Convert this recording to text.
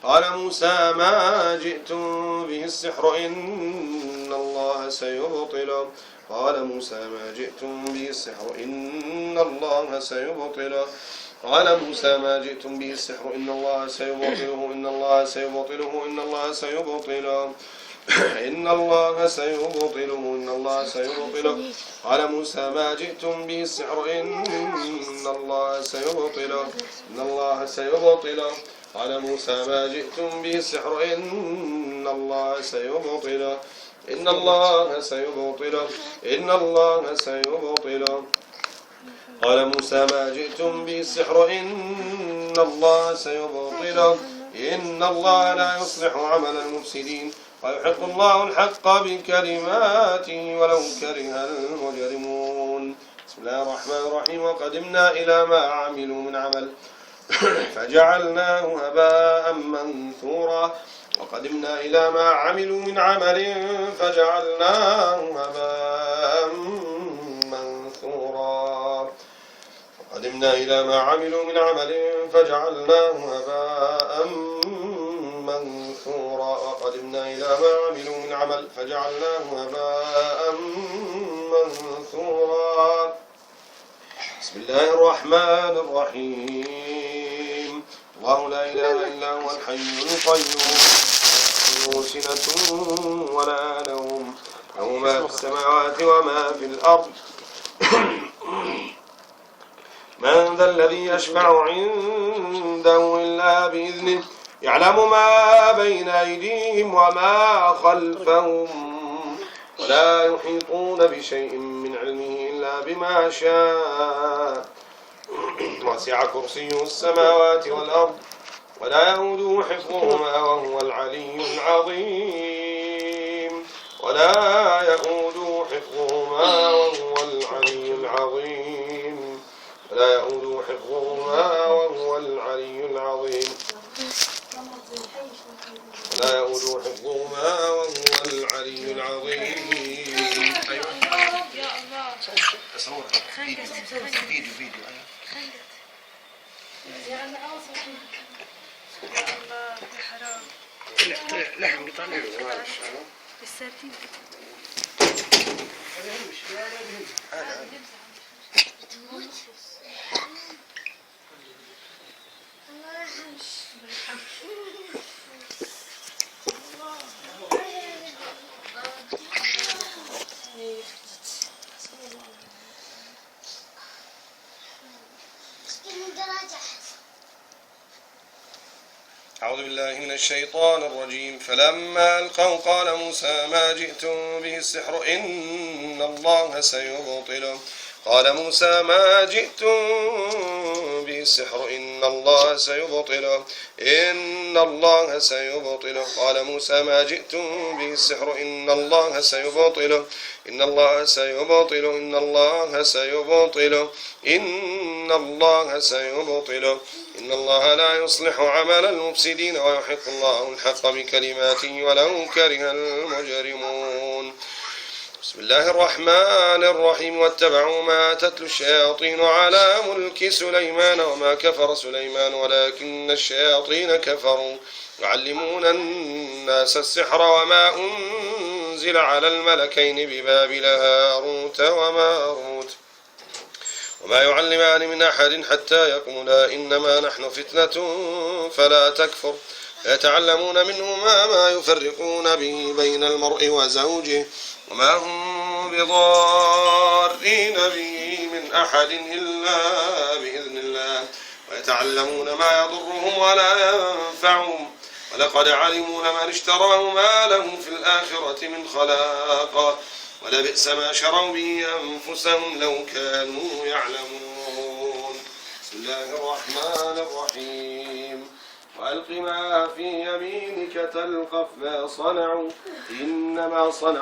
قال موسى ما جئتم به السحر إن الله سيبطله. قال موسى ما جئتم به السحر إن الله سيبطله. قال موسى ما جئتم به السحر إن الله سيبطله إن الله سيبطله إن الله سيبطله إن الله سيبطله إن الله سيبطله. قال موسى ما جئتم به السحر إن الله سيبطله إن الله سيبطله. قال موسى ما جئتم به السحر إن الله سيبطله إن الله سيبطله إن الله سيبطله. قال موسى ما جئتم به السحر إن الله سيبطله إن الله لا يصلح عمل المفسدين ويحق الله الحق بكلماته ولو كره المجرمون. بسم الله الرحمن الرحيم. وقدمنا إلى ما عملوا من عمل فجعلناه هباء منثورا. وقدمنا إلى ما عملوا من عمل فجعلناه هباء منثورا. وقدمنا إلى ما عملوا من عمل فجعلناه هباء منثورا. وقدمنا إلى ما عملوا من عمل فجعلناه هباء منثورا. بسم الله الرحمن الرحيم. الله لا إله إلا هو الحي القيوم لا سنة ولا نوم له ما في السماوات وما في الأرض من ذا الذي يشفع عنده إلا بإذنه يعلم ما بين أيديهم وما خلفهم ولا يحيطون بشيء من علمه إلا بما شاء وسع كرسيه السماوات والأرض ولا يؤوده حفظهما وهو العلي العظيم ولا يؤوده حفظهما وهو العلي العظيم ولا يؤوده حفظهما وهو العلي العظيم ولا يؤوده حفظهما وهو العلي العظيم. أيوة يا الله أصور فيديو يا الله حرام طلع لحم طالع الساتين أعوذ بالله من الشيطان الرجيم. فلما ألقوا قال موسى ما جئتم به السحر إن الله سيبطله. قال موسى ما جئتم به السحر إن الله سيبطله إن الله سيبطله. قال موسى ما جئتم به السحر إن الله سيبطله إن الله سيبطله إن الله سيبطله إن الله سيبطله إن الله لا يصلح عمل المفسدين ويحق الله الحق بكلماته ولو كره المجرمون. بسم الله الرحمن الرحيم. واتبعوا ما تتلو الشياطين على ملك سليمان وما كفر سليمان ولكن الشياطين كفروا يعلمون الناس السحر وما أنزل على الملكين ببابل هاروت وماروت وما يعلمان من أحد حتى يقولا إنما نحن فتنة فلا تكفر يتعلمون منهما ما يفرقون به بين المرء وزوجه وما هم بضارين به من أحد إلا بإذن الله ويتعلمون ما يضرهم ولا ينفعهم ولقد علموا لمن اشتراه ما له في الآخرة من خلاق ولبئس ما شروا به أنفسهم لو كانوا يعلمون. بسم الله الرحمن الرحيم. وألق ما في يمينك تلقف ما صنعوا إنما صنعوا